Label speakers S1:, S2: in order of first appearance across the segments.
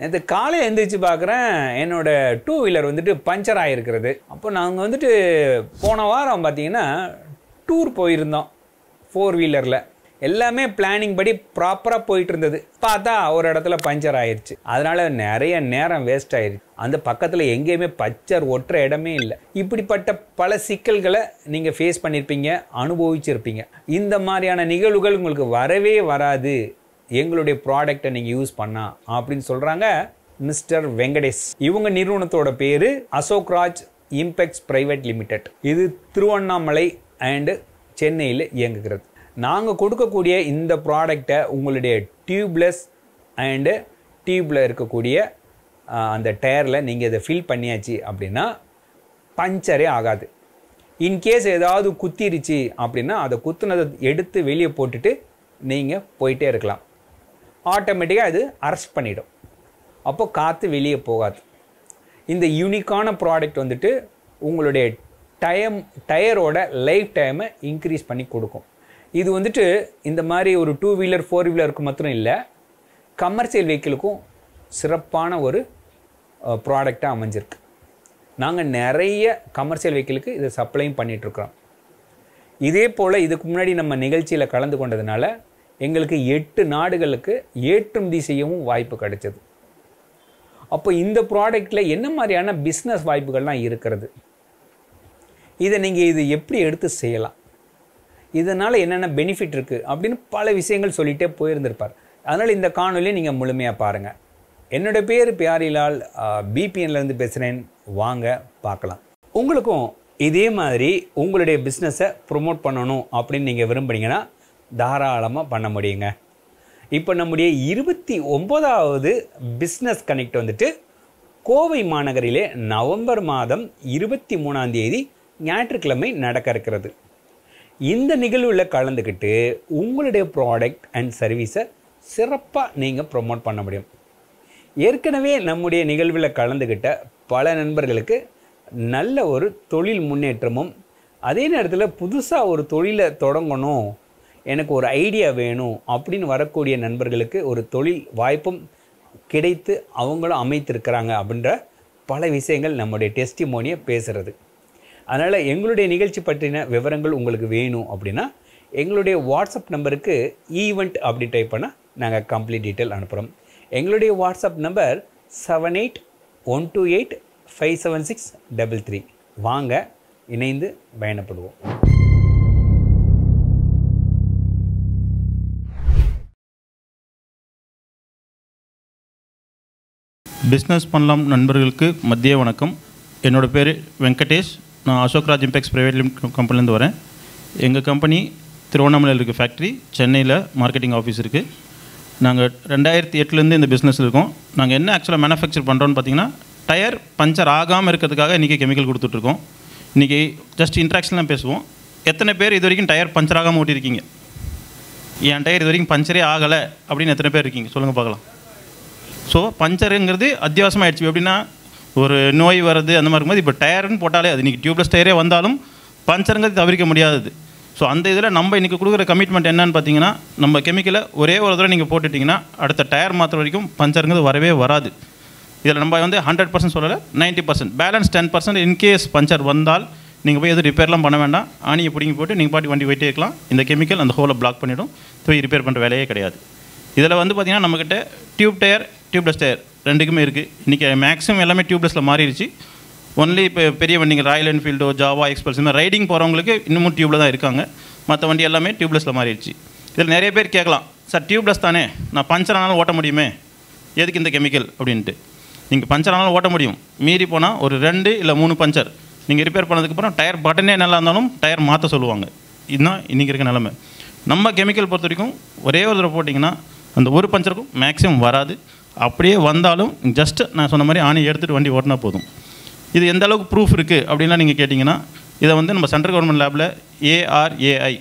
S1: நேற்று காலையில் எழுந்திரிச்சு பார்க்குறேன் என்னோட 2 வீலர் வந்துட்டு பஞ்சர் ஆகிருக்கிறது. அப்போ நாங்கள் வந்துட்டு போன வாரம் பார்த்தீங்கன்னா டூர் போயிருந்தோம் 4 வீலரில். எல்லாமே பிளானிங் படி ப்ராப்பராக போயிட்டு இருந்தது. பார்த்தா ஒரு இடத்துல பஞ்சர் ஆயிடுச்சு. அதனால நிறைய நேரம் வேஸ்ட் ஆயிடுச்சு. அந்த பக்கத்தில் எங்கேயுமே பஞ்சர் ஒட்டுற இடமே இல்லை. இப்படிப்பட்ட பல சிக்கல்களை நீங்கள் ஃபேஸ் பண்ணியிருப்பீங்க, அனுபவிச்சிருப்பீங்க. இந்த மாதிரியான நிகழ்வுகள் உங்களுக்கு வரவே வராது எங்களுடைய ப்ராடக்டை நீங்கள் யூஸ் பண்ணா அப்படின்னு சொல்கிறாங்க மிஸ்டர் வெங்கடேஷ். இவங்க நிறுவனத்தோட பேர் அசோக்ராஜ் இம்பெக்ஸ் பிரைவேட் லிமிடெட். இது திருவண்ணாமலை அண்டு சென்னையில் இயங்குகிறது. நாங்கள் கொடுக்கக்கூடிய இந்த ப்ராடக்டை உங்களுடைய டியூப்லெஸ் அண்டு டியூப்பில் இருக்கக்கூடிய அந்த டயரில் நீங்கள் இதை ஃபில் பண்ணியாச்சு அப்படின்னா பஞ்சரே ஆகாது. இன்கேஸ் ஏதாவது குத்திருச்சு அப்படின்னா அதை குத்துனதை எடுத்து வெளியே போட்டுட்டு நீங்கள் போயிட்டே இருக்கலாம். ஆட்டோமேட்டிக்காக அது அரெஸ்ட் பண்ணிடும். அப்போ காற்று வெளியே போகாது. இந்த யூனிக்கான ப்ராடக்ட் வந்துட்டு உங்களுடைய டயரோட லைஃப் டைமை இன்க்ரீஸ் பண்ணி கொடுக்கும். இது வந்துட்டு இந்த மாதிரி ஒரு 2 வீலர் 4 வீலருக்கு மாத்திரம் இல்லை, கமர்ஷியல் வெஹிக்கிளுக்கும் சிறப்பான ஒரு ப்ராடக்டாக அமைஞ்சிருக்கு. நாங்கள் நிறைய கமர்ஷியல் வெஹிக்கிளுக்கு இதை சப்ளையும் பண்ணிகிட்ருக்குறோம். இதே போல் இதுக்கு முன்னாடி நம்ம நிகழ்ச்சியில் கலந்து கொண்டதுனால எங்களுக்கு 8 நாடுகளுக்கு ஏற்றுமதி செய்யவும் வாய்ப்பு கிடைச்சது. அப்போ இந்த ப்ராடக்டில் என்ன மாதிரியான பிஸ்னஸ் வாய்ப்புகள்லாம் இருக்கிறது, இதை நீங்கள் இது எப்படி எடுத்து செய்யலாம், இதனால் என்னென்ன பெனிஃபிட் இருக்குது அப்படின்னு பல விஷயங்கள் சொல்லிகிட்டே போயிருந்திருப்பார். அதனால் இந்த காணொலியை நீங்கள் முழுமையாக பாருங்கள். என்னோடய பேர் பியாரிலால், பிபிஎன்லேருந்து பேசுகிறேன். வாங்க பார்க்கலாம். உங்களுக்கும் இதே மாதிரி உங்களுடைய பிஸ்னஸை ப்ரொமோட் பண்ணணும் அப்படின்னு நீங்கள் விரும்புனீங்கன்னா தாராளமாக பண்ண முடியுங்க. இப்போ நம்முடைய 29வது பிஸ்னஸ் கனெக்ட் வந்துட்டு கோவை மாநகரிலே நவம்பர் மாதம் 23ஆம் தேதி ஞாயிற்றுக்கிழமை நடக்க இருக்கிறது. இந்த நிகழ்வில் கலந்துக்கிட்டு உங்களுடைய ப்ராடக்ட் அண்ட் சர்வீஸை சிறப்பாக நீங்கள் ப்ரொமோட் பண்ண முடியும். ஏற்கனவே நம்முடைய நிகழ்வில் கலந்துக்கிட்ட பல நண்பர்களுக்கு நல்ல ஒரு தொழில் முன்னேற்றமும், அதே நேரத்தில் புதுசாக ஒரு தொழிலை தொடங்கணும், எனக்கு ஒரு ஐடியா வேணும் அப்படின்னு வரக்கூடிய நண்பர்களுக்கு ஒரு தொழில் வாய்ப்பும் கிடைத்து அவங்களும் அமைத்திருக்கிறாங்க அப்படின்ற பல விஷயங்கள் நம்முடைய டெஸ்டிமோனியை பேசுகிறது. அதனால் எங்களுடைய நிகழ்ச்சி பற்றின விவரங்கள் உங்களுக்கு வேணும் அப்படின்னா எங்களுடைய வாட்ஸ்அப் நம்பருக்கு ஈவெண்ட் அப்படி டைப் பண்ணால் நாங்கள் கம்ப்ளீட் டீட்டெயில் அனுப்புகிறோம். எங்களுடைய வாட்ஸ்அப் நம்பர் 7812857633. வாங்க இணைந்து பயணப்படுவோம்.
S2: பிஸ்னஸ் பண்ணலாம் நண்பர்களுக்கு மதிய வணக்கம். என்னோடய பேர் வெங்கடேஷ். நான் அசோக்ராஜ் இம்பெக்ஸ் ப்ரைவேட் லிமிடெட் கம்பெனிலேருந்து வரேன். எங்கள் கம்பெனி திருவண்ணாமலையில் இருக்குது ஃபேக்ட்ரி, சென்னையில் மார்க்கெட்டிங் ஆஃபீஸ் இருக்குது. நாங்கள் 2008லேருந்து இந்த பிஸ்னஸில் இருக்கோம். நாங்கள் என்ன ஆக்சுவலாக மேனுஃபேக்சர் பண்ணுறோன்னு பார்த்தீங்கன்னா, டயர் பஞ்சர் ஆகாமல் இருக்கிறதுக்காக இன்றைக்கி கெமிக்கல் கொடுத்துட்ருக்கோம். இன்றைக்கி ஜஸ்ட் இன்ட்ராக்ஷன்லாம் பேசுவோம். எத்தனை பேர் இது வரைக்கும் டயர் பஞ்சர் ஆகாமல் ஓட்டியிருக்கீங்க? என் டயர் இது வரைக்கும் பஞ்சரே ஆகலை அப்படின்னு எத்தனை பேர் இருக்கீங்க சொல்லுங்கள் பார்க்கலாம். ஸோ பஞ்சருங்கிறது அத்தியாவசியமாகிடுச்சு. எப்படின்னா ஒரு நோய் வருது அந்த மாதிரி இருக்கும்போது இப்போ டயர்னு போட்டாலே அது இன்றைக்கி டியூப்லெஸ் டயரே வந்தாலும் பஞ்சருங்கிறது தவிர்க்க முடியாதது. ஸோ அந்த இதில் நம்ம இன்றைக்கி கொடுக்குற கமிட்மெண்ட் என்னன்னு பார்த்தீங்கன்னா, நம்ம கெமிக்கலை ஒரே ஒரு தடவை நீங்கள் போட்டுட்டிங்கன்னா அடுத்த டயர் மாத்திர வரைக்கும் பஞ்சருங்கிறது வரவே வராது. இதில் நம்ம வந்து 100% சொல்லலை, 90%, பேலன்ஸ் 10%. இன்கேஸ் பஞ்சர் வந்தால் நீங்கள் போய் எதுவும் ரிப்பேர்லாம் பண்ண வேண்டாம். ஆணியை பிடிங்கி போட்டு நீங்கள் பாட்டி வண்டி போயிட்டே இருக்கலாம். இந்த கெமிக்கல் அந்த ஹோலை பிளாக் பண்ணிவிடும். போய் ரிப்பேர் பண்ணுற வேலையே கிடையாது. இதில் வந்து பார்த்திங்கன்னா நம்மக்கிட்ட டியூப் டயர், டியூப்லெஸ் டயர் ரெண்டுக்குமே இருக்குது. இன்றைக்கி மேக்ஸிமம் எல்லாமே டியூப்லெஸில் மாறிடுச்சு. ஒன்லி இப்போ பெரிய வண்டிங்க ராயல் என்ஃபீல்டோ, ஜாவா, எக்ஸ்பல்ஸ் இந்த ரைடிங் போகிறவங்களுக்கு இன்னமும் டியூப்பில் தான் இருக்காங்க. மற்ற வண்டி எல்லாமே டியூப்லெஸில் மாறிடுச்சு. இதில் நிறைய பேர் கேட்கலாம், சார் டியூப்லெஸ் தானே, நான் பஞ்சர் ஆனாலும் ஓட்ட முடியுமே, எதுக்கு இந்த கெமிக்கல் அப்படின்ட்டு. நீங்கள் பஞ்சர் ஆனாலும் ஓட்ட முடியும். மீறி போனால் ஒரு 2 இல்லை 3 பஞ்சர் நீங்கள் ரிப்பேர் பண்ணதுக்கப்புறம் டயர் பட்டனே நல்லா இருந்தாலும் டயர் மாற்ற சொல்லுவாங்க. இதுதான் இன்றைக்கி இருக்க நிலைமை. நம்ம கெமிக்கல் பொறுத்த வரைக்கும் ஒரே ஒரு தடவை போட்டிங்கன்னா அந்த ஒரு பஞ்சருக்கும் மேக்ஸிமம் வராது. அப்படியே வந்தாலும் ஜஸ்ட்டு நான் சொன்ன மாதிரி ஆணி எடுத்துகிட்டு வண்டி ஓட்டினா போதும். இது எந்த அளவுக்கு ப்ரூஃப் இருக்குது அப்படின்லாம் நீங்கள் கேட்டிங்கன்னா, இதை வந்து நம்ம சென்ட்ரல் கவர்மெண்ட் லேபில் ARAI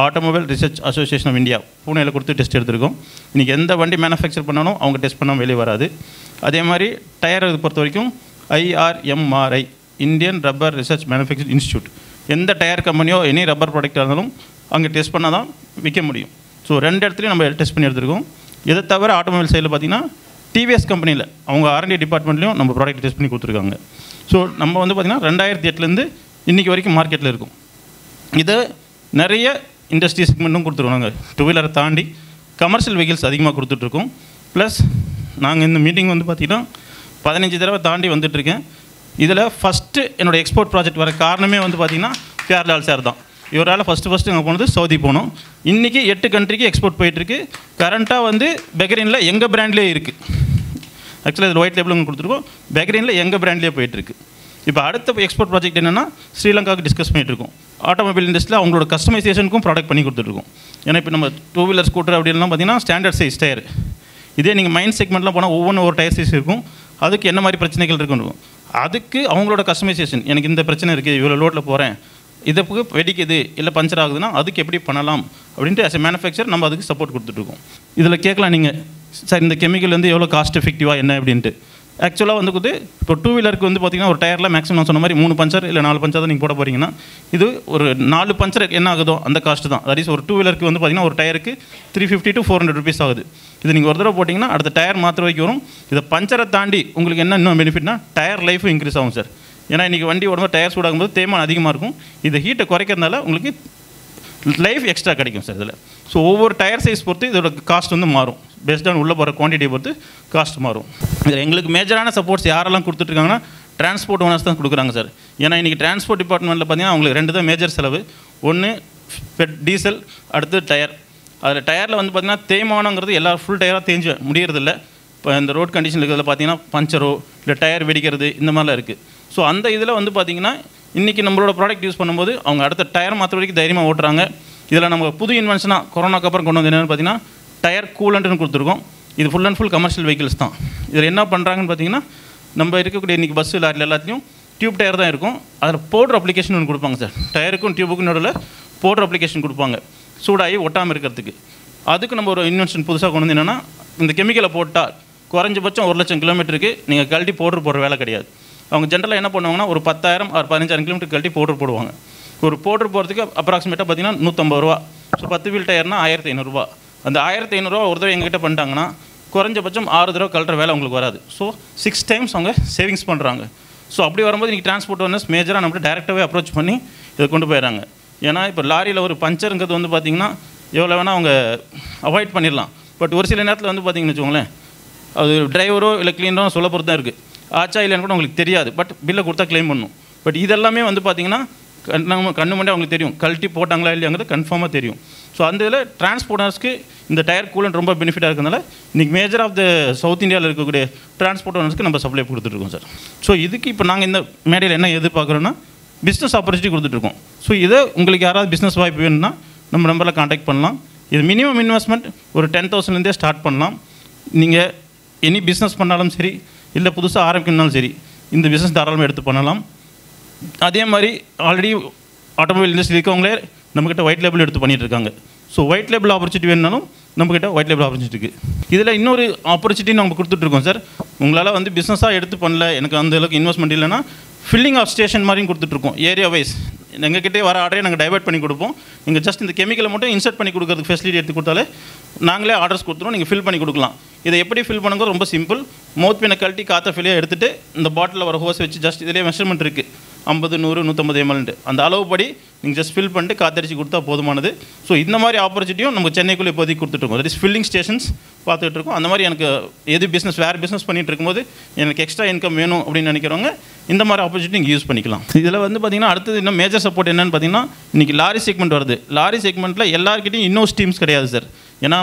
S2: automobile research association of India பூனேயில் கொடுத்து டெஸ்ட் எடுத்திருக்கோம். இன்றைக்கி எந்த வண்டி மேனுஃபேக்சர் பண்ணாலும் அவங்க டெஸ்ட் பண்ணால் வெளியே வராது. அதே மாதிரி டயர் பொறுத்த வரைக்கும் IRMRI Indian rubber research manufacturing institute, எந்த டயர் கம்பெனியோ எனி ரப்பர் ப்ராடக்டாக இருந்தாலும் அங்கே டெஸ்ட் பண்ணால் தான் விற்க முடியும். ஸோ 2 இடத்துலையும் நம்ம டெஸ்ட் பண்ணி எடுத்துருக்கோம். இதை தவிர ஆட்டோமொபைல் சைடில் பார்த்திங்கன்னா டிவிஎஸ் கம்பெனியில் அவங்க R&D டிபார்ட்மெண்ட்லேயும் நம்ம ப்ராடக்ட் டெஸ்ட் பண்ணி கொடுத்துருக்காங்க. ஸோ நம்ம வந்து பார்த்திங்கன்னா 2008 இன்றைக்கி வரைக்கும் மார்க்கெட்டில் இருக்கும். இதை நிறைய இண்டஸ்ட்ரி செக்மெண்ட்டும் கொடுத்துருவாங்க. டூ வீலரை தாண்டி கமர்ஷியல் வெஹிக்கிள்ஸ் அதிகமாக கொடுத்துட்ருக்கோம். ப்ளஸ் நாங்கள் இந்த மீட்டிங் வந்து பார்த்திங்கன்னா 15 தடவை தாண்டி வந்துட்டுருக்கேன். இதில் ஃபஸ்ட்டு என்னோடய எக்ஸ்போர்ட் ப்ராஜெக்ட் வர காரணமே வந்து பார்த்திங்கன்னா பியார்லால் சார் தான். இவரால் ஃபஸ்ட்டு அங்கே போனது சவுதி போனோம். இன்றைக்கி 8 கண்ட்ரிக்கு எக்ஸ்போர்ட் போயிட்டுருக்கு. கரண்ட்டாக வந்து பெக்ரைனில் எங்கள் பிராண்ட்லேயே இருக்குது. ஆக்சுவலாக இதில் ஒயிட் லேபிள் கொடுத்துருக்கோம். பெக்ரைனில் எங்கள் பிராண்ட்லேயே போயிட்டுருக்கு. இப்போ அடுத்த எக்ஸ்போர்ட் ப்ராஜெக்ட் என்னென்னா ஸ்ரீலங்காவுக்கு டிஸ்கஸ் பண்ணிகிட்ருக்கோம். ஆட்டோமொபைல் இண்டஸ்ட்ரியில் அவங்களோட கஸ்டமைசேஷனுக்கும் ப்ராடக்ட் பண்ணி கொடுத்துட்ருக்கோம். ஏன்னா இப்போ நம்ம டூ வீலர் ஸ்கூட்டர் அப்படின்லாம் பார்த்திங்கன்னா ஸ்டாண்டர்ட் சைஸ் டயர். இதே நீங்கள் மைண்ட் செக்மெண்ட்லாம் போனால் ஒவ்வொன்றும் ஒரு டயர் சைஸ் இருக்கும். அதுக்கு என்ன மாதிரி பிரச்சனைகள் இருக்குன்னு அதுக்கு அவங்களோட கஸ்டமைசேஷன், எனக்கு இந்த பிரச்சனை இருக்குது, இவ்வளோ லோட்டில் போகிறேன், இதுக்கு வெடிக்குது இல்லை பஞ்சர் ஆகுதுன்னா அதுக்கு எப்படி பண்ணலாம் அப்படின்ட்டு ஆஸ் எ மேனுஃபேக்சர் நம்ம அதுக்கு சப்போர்ட் கொடுத்துட்ருக்கோம். இதில் கேட்கலாம் நீங்கள், சார் இந்த கெமிக்கல் வந்து எவ்வளோ காஸ்ட் எஃபெக்டிவாக என்ன அப்படின்ட்டு. ஆக்சுவலாக வந்து இப்போ டூ வீலருக்கு வந்து பார்த்திங்கன்னா ஒரு டயரில் மேக்ஸிமம் நான் சொன்ன மாதிரி 3 பஞ்சர் இல்லை 4 பஞ்சர் தான் நீங்கள் போட போகிறீங்கன்னா இது ஒரு 4 பஞ்சர் என்ன ஆகுதோ அந்த காஸ்ட்டு தான். தட் இஸ் ஒரு டூ வீலருக்கு வந்து பார்த்திங்கன்னா ஒரு டயருக்கு 350 to 400 rupees ஆகுது. இது நீங்கள் ஒரு தடவை போட்டிங்கன்னா அடுத்த டயர் மாத்திர வரைக்கும் வரும். இதை பஞ்சரை தாண்டி உங்களுக்கு என்ன இன்னும் பெனிஃபிட்னா டயர் லைஃபும் இன்க்ரீஸ் ஆகும் சார். ஏன்னா இன்றைக்கி வண்டி உடம்பு டயர் சூடாகும்போது தேய்மானம் அதிகமாக இருக்கும். இதை ஹீட்டை குறைக்கிறதுனால உங்களுக்கு லைஃப் எக்ஸ்ட்ரா கிடைக்கும் சார் இதில். ஸோ ஒவ்வொரு டயர் சைஸ் பொறுத்து இதோட காஸ்ட் வந்து மாறும். பேஸ்ட் ஆன் உள்ளே போகிற குவான்டிட்டியை பொறுத்து காஸ்ட் மாறும். இதில் எங்களுக்கு மேஜரான சப்போர்ட்ஸ் யாரெல்லாம் கொடுத்துட்ருக்காங்கன்னா டிரான்ஸ்போர்ட் ஓனர்ஸ் தான் கொடுக்குறாங்க சார். ஏன்னா இன்றைக்கி டிரான்ஸ்போர்ட் டிபார்ட்மெண்ட்டில் பார்த்தீங்கன்னா அவங்களுக்கு 2 தான் மேஜர் செலவு. ஒன்று டீசல், அடுத்து டயர். அதில் டயரில் வந்து பார்த்திங்கன்னா தேய்மானங்கிறது எல்லா ஃபுல் டயராக தேஞ்சு முடியறதில்ல. இப்போ இந்த ரோட் கண்டிஷன் இருக்கிறதுல பார்த்தீங்கன்னா பஞ்சரோ இல்லை டயர் வெடிக்கிறது இந்த மாதிரிலாம் இருக்குது. ஸோ அந்த இதில் வந்து பார்த்திங்கன்னா இன்றைக்கி நம்மளோட ப்ராடக்ட் யூஸ் பண்ணும்போது அவங்க அடுத்த டயர் மாற்ற வரைக்கும் தைரியமாக ஓட்டுறாங்க. இதில் நம்ம புது இன்வென்ஷனாக கொரோனாக்கு அப்புறம் கொண்டு வந்து என்னென்னு பார்த்தீங்கன்னா டயர் கூலண்ட்னு கொடுத்துருக்கோம். இது full and full commercial vehicles தான். இதில் என்ன பண்ணுறாங்கன்னு பார்த்தீங்கன்னா நம்ம இருக்கக்கூடிய இன்றைக்கி பஸ்ஸு லாரியில் எல்லாத்துலேயும் டியூப் டயர் தான் இருக்கும். அதில் பவுடர் அப்ளிகேஷன் ஒன்று கொடுப்பாங்க சார். டயருக்கும் டியூபுக்கும் நடுவில் பவுடர் அப்ளிகேஷன் கொடுப்பாங்க சூடாகி ஒட்டாமல் இருக்கிறதுக்கு. அதுக்கு நம்ம ஒரு இன்வென்ஷன் புதுசாக கொண்டு வந்து என்னென்னா இந்த கெமிக்கலை போட்டால் குறைஞ்சபட்சம் 1,00,000 கிலோமீட்டருக்கு நீங்கள் கழட்டி பவுடர் போடுற வேலை கிடையாது. அவங்க ஜென்ரலாக என்ன பண்ணுவாங்கன்னா ஒரு 10,000 or 15,000 கிலோமீட்டர் கழட்டி பவுடர் போடுவாங்க. ஒரு பவுடர் போகிறதுக்கு அப்ராக்சிமேட்டாக பார்த்தீங்கன்னா 150 ரூபா. ஸோ 10 வீல் டயர்னால் 1500 ரூபா. அந்த 1500 ரூபா ஒரு தடவை எங்ககிட்ட பண்ணிட்டாங்கன்னா குறைஞ்சபட்சம் 6 தடவை கழட்டுற வேலை உங்களுக்கு வராது. ஸோ 6 times அவங்க சேவிங்ஸ் பண்ணுறாங்க. ஸோ அப்படி வரும்போது இன்றைக்கி டிரான்ஸ்போர்ட் ஓனர்ஸ் மேஜராக நம்மகிட்ட டேரெக்டாகவே அப்ரோச் பண்ணி இதை கொண்டு போயிடறாங்க. ஏன்னா இப்போ லாரியில் ஒரு பஞ்சருங்கிறது வந்து பார்த்திங்கன்னா எவ்வளோ வேணால் அவங்க அவாய்ட் பண்ணிடலாம். பட் ஒரு சில நேரத்தில் வந்து பார்த்திங்கன்னு வச்சுக்கோங்களேன், அது டிரைவரோ இல்லை க்ளீனரோ சொல்ல பொறுத்து தான் இருக்குது. ஆச்சா இல்லைன்னு கூட உங்களுக்கு தெரியாது. பட் பில்லை கொடுத்தா க்ளைம் பண்ணணும். பட் இதெல்லாமே வந்து பார்த்திங்கன்னா கண்ணு முன்னாடி அவங்களுக்கு தெரியும், கழட்டி போட்டாங்களா இல்லையாங்கிறது கன்ஃபார்மாக தெரியும். ஸோ அந்த இதில் டிரான்ஸ்போர்ட்டர்ஸ்க்கு இந்த டயர் கூலண்ட் ரொம்ப பெனிஃபிட்டாக இருக்கிறதுனால இன்றைக்கி மேஜர் ஆஃப் த சவுத் இந்தியாவில் இருக்கக்கூடிய டிரான்ஸ்போர்ட் ஓனர்ஸ்க்கு நம்ம சப்ளை கொடுத்துட்ருக்கோம் சார். ஸோ இதுக்கு இப்போ நாங்கள் இந்த மேடையில் என்ன எதிர்பார்க்குறோன்னா பிஸ்னஸ் ஆப்பர்ச்சுனிட்டி கொடுத்துட்ருக்கோம். ஸோ இதை உங்களுக்கு யாராவது பிஸ்னஸ் வாய்ப்பு வேணும்னா நம்ம நம்பரில் காண்டாக்ட் பண்ணலாம். இது மினிமம் இன்வெஸ்ட்மெண்ட் ஒரு 10,000 ஸ்டார்ட் பண்ணலாம். நீங்கள் எனி பிஸ்னஸ் பண்ணாலும் சரி இல்லை புதுசாக ஆரம்பிக்கணும்னாலும் சரி இந்த பிஸ்னஸ் தாராளமாக எடுத்து பண்ணலாம். அதே மாதிரி ஆல்ரெடி ஆட்டோமொபைல் இண்டஸ்ட்ரி இருக்கவங்களே நம்மக்கிட்ட ஒயிட் லேபிள் எடுத்து பண்ணிகிட்டு இருக்காங்க. ஸோ ஒயிட் லேபிள் ஆப்பர்ச்சுனிட்டி வேணுனாலும் நம்மக்கிட்ட ஒயிட் லேபிள் ஆப்பர்ச்சுனிட்டி இருக்குது. இதில் இன்னொரு ஆப்பர்ச்சுனிட்டி நம்ம கொடுத்துட்ருக்கோம் சார். உங்களால் வந்து பிஸ்னஸாக எடுத்து பண்ணல, எனக்கு அந்த அளவுக்கு இன்வெஸ்ட்மெண்ட் இல்லைன்னா ஃபில்லிங் ஆஃப் ஸ்டேஷன் மாதிரியும் கொடுத்துட்ருக்கோம். ஏரியா வைஸ் எங்ககிட்டே வர ஆர்டரே நாங்கள் டைவர்ட் பண்ணி கொடுப்போம். நீங்கள் ஜஸ்ட் இந்த கெமிக்கலை மட்டும் இன்சர்ட் பண்ணி கொடுக்குறதுக்கு ஃபெசிலிட்டி எடுத்து கொடுத்தாலே நாங்களே ஆர்டர்ஸ் கொடுத்துருவோம். நீங்கள் ஃபில் பண்ணி கொடுக்கலாம். இதை எப்படி ஃபில் பண்ணுங்க ரொம்ப சிம்பிள். மவுத் பின்னை கழட்டி காற்றை ஃபில்லியாக எடுத்துகிட்டு இந்த பாட்டிலில் வர ஹோஸ் வச்சு ஜஸ்ட் இதிலே மெஷர்மெண்ட் இருக்குது 50, 100, 150 ml. அந்த அளவுப்படி நீங்கள் ஜஸ்ட் ஃபில் பண்ணிட்டு காத்தடிச்சு கொடுத்தா போதுமானது. ஸோ இந்த மாதிரி ஆப்பர்ச்சுனிட்டியும் நம்ம சென்னைக்குள்ளே இப்போதைக்கு கொடுத்துட்ருக்கோம். தட் இஸ் ஃபில்லிங் ஸ்டேஷன்ஸ் பார்த்துட்டு இருக்கோம். அந்த மாதிரி எனக்கு எது பிஸ்னஸ் வேறு பிஸ்னஸ் பண்ணிகிட்டு இருக்கும்போது எனக்கு எக்ஸ்ட்ரா இன்கம் வேணும் அப்படின்னு நினைக்கிறவங்க இந்த மாதிரி ஆப்பர்ச்சுனிட்டி நீங்கள் யூஸ் பண்ணிக்கலாம். இதில் வந்து பார்த்திங்கன்னா அடுத்தது இன்னும் மேஜர் சப்போர்ட் என்னென்னு பார்த்தீங்கன்னா இன்றைக்கி லாரி செக்மெண்ட் வருது. லாரி செக்மெண்ட்டில் எல்லாருக்கிட்டையும் இன்னும் டீம்ஸ் கிடையாது சார். ஏன்னா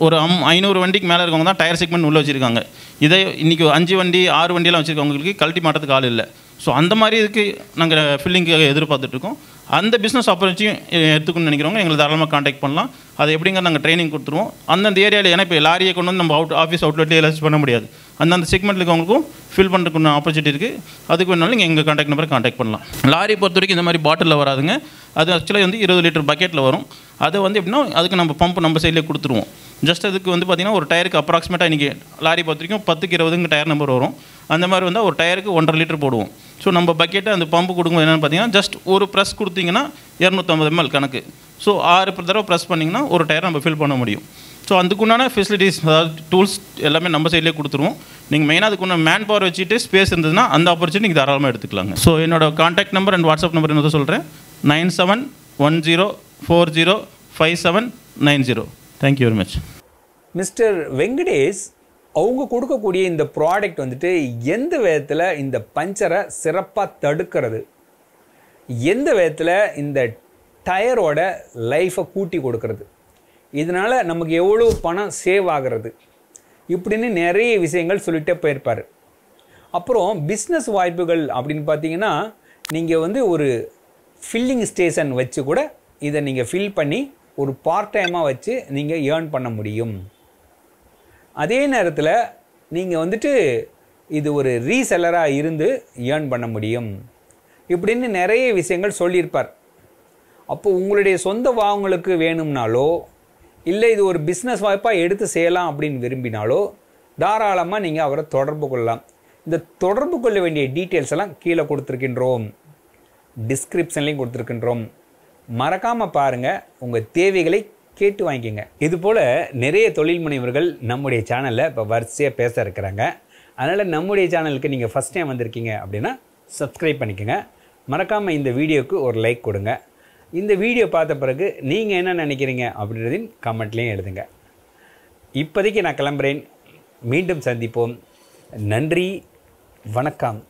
S2: ஒரு 500 வண்டிக்கு மேலே இருக்கவங்க தான் டயர் செக்மெண்ட் உள்ளே வச்சுருக்காங்க. இதை இன்றைக்கி 5 வண்டி 6 வண்டியெல்லாம் வச்சுருக்கவங்களுக்கு கழட்டி மாட்டுறதுக்கு ஆள் இல்லை. ஸோ அந்த மாதிரி இதுக்கு நாங்கள் ஃபில்லிங்காக எதிர்பார்த்துட்ருக்கோம். அந்த பிஸ்னஸ் ஆப்பர்ச்சுனிட்டியும் எடுத்துக்கணும்னு நினைக்கிறவங்க எங்களை தாராளமாக காண்டாக்ட் பண்ணலாம். அது எப்படிங்க நாங்கள் ட்ரைனிங் கொடுத்துருவோம். அந்தந்த ஏரியாவில், ஏன்னா இப்போ லாரியை கொண்டு வந்து நம்ம ஆஃபீஸ் அவுட்லெட்லேயே எல்லாம் பண்ண முடியாது. அந்தந்த செக்மெண்ட்டில் இருக்கவங்களுக்கும் ஃபில் பண்ணுறதுக்கு ஆப்பர்ச்சுனிட்டி இருக்குது. அதுக்கு வேணாலும் நீங்கள் எங்கள் காண்டாக்ட் நம்பரை காண்டாக்ட் பண்ணலாம். லாரி பொறுத்த வரைக்கும் இந்த மாதிரி பாட்டிலில் வராதுங்க. அது ஆக்சுவலாக வந்து 20 லிட்டர் பக்கெட்டில் வரும். அதை வந்து எப்படின்னா அதுக்கு நம்ம பம்ப் நம்ம சைட்லேயே கொடுத்துருவோம். ஜஸ்ட் அதுக்கு வந்து பார்த்திங்கன்னா ஒரு டயருக்கு அப்ராக்சிமேட்டாக இன்றைக்கி லாரி பொறுத்த வரைக்கும் 10க்கு 20 டயர் நம்பர் வரும். அந்த மாதிரி வந்தால் ஒரு டயருக்கு 1.5 லிட்டர் போடுவோம். ஸோ நம்ம பக்கெட்டை அந்த பம்பு கொடுக்கும்போது என்னென்னு பார்த்தீங்கன்னா ஜஸ்ட் ஒரு ப்ரெஸ் கொடுத்தீங்கன்னா 250 ml கணக்கு. ஸோ 6 தடவை ப்ரெஸ் பண்ணிங்கன்னா ஒரு டயர் நம்ம ஃபில் பண்ண முடியும். ஸோ அதுக்குண்டான ஃபெசிலிட்டிஸ், அதாவது டூல்ஸ் எல்லாமே நம்ம சைட்லேயே கொடுத்துருவோம். நீங்கள் மெயினாக அதுக்குள்ள மேன் பவர் வச்சுட்டு ஸ்பேஸ் இருந்ததுன்னா அந்த ஆப்பர்ச்சுனிட்டி நீங்கள் தாராளமாக எடுத்துக்கலாங்க. ஸோ என்னோட contact number and WhatsApp number என்ன சொல்கிறேன், 9710405790. Thank you very much.
S1: Mister Venkatesh அவங்க கொடுக்கக்கூடிய இந்த ப்ராடக்ட் வந்துட்டு எந்த விதத்தில் இந்த பஞ்சரை சிறப்பாக தடுக்கிறது, எந்த விதத்தில் இந்த டயரோட லைஃப்பை கூட்டி கொடுக்கறது, இதனால் நமக்கு எவ்வளோ பணம் சேவ் ஆகிறது, இப்படின்னு நிறைய விஷயங்கள் சொல்லிகிட்டே போயிருப்பார். அப்புறம் பிஸ்னஸ் வாய்ப்புகள் அப்படின்னு பார்த்தீங்கன்னா நீங்கள் வந்து ஒரு ஃபில்லிங் ஸ்டேஷன் வச்சு கூட இதை நீங்கள் ஃபில் பண்ணி ஒரு பார்ட் டைமாக வச்சு நீங்கள் ஏர்ன் பண்ண முடியும். அதே நேரத்தில் நீங்கள் வந்துட்டு இது ஒரு ரீசெல்லராக இருந்து ஏர்ன் பண்ண முடியும், இப்படின்னு நிறைய விஷயங்கள் சொல்லியிருப்பார். அப்போது உங்களுடைய சொந்த வாங்கலுக்கு வேணும்னாலோ இல்லை இது ஒரு பிஸ்னஸ் வாய்ப்பாக எடுத்து செய்யலாம் அப்படின்னு விரும்பினாலோ தாராளமாக நீங்கள் அவரை தொடர்பு கொள்ளலாம். இந்த தொடர்பு கொள்ள வேண்டிய டீட்டெயில்ஸ் எல்லாம் கீழே கொடுத்துருக்கின்றோம், டிஸ்கிரிப்ஷன்லேயும் கொடுத்துருக்கின்றோம். மறக்காமல் பாருங்கள், உங்கள் தேவைகளை கேட்டு வாங்கிக்கோங்க. இதுபோல் நிறைய தொழில் முனைவர்கள் நம்முடைய சேனலில் இப்போ வரிசையாக பேச இருக்கிறாங்க. அதனால் நம்முடைய சேனலுக்கு நீங்கள் ஃபஸ்ட் டைம் வந்திருக்கீங்க அப்படின்னா சப்ஸ்கிரைப் பண்ணிக்கோங்க. மறக்காமல் இந்த வீடியோவுக்கு ஒரு லைக் கொடுங்க. இந்த வீடியோ பார்த்த பிறகு நீங்கள் என்ன நினைக்கிறீங்க அப்படின்றதையும் கமெண்ட்லேயும் எழுதுங்க. இப்போதைக்கு நான் கிளம்புறேன். மீண்டும் சந்திப்போம். நன்றி, வணக்கம்.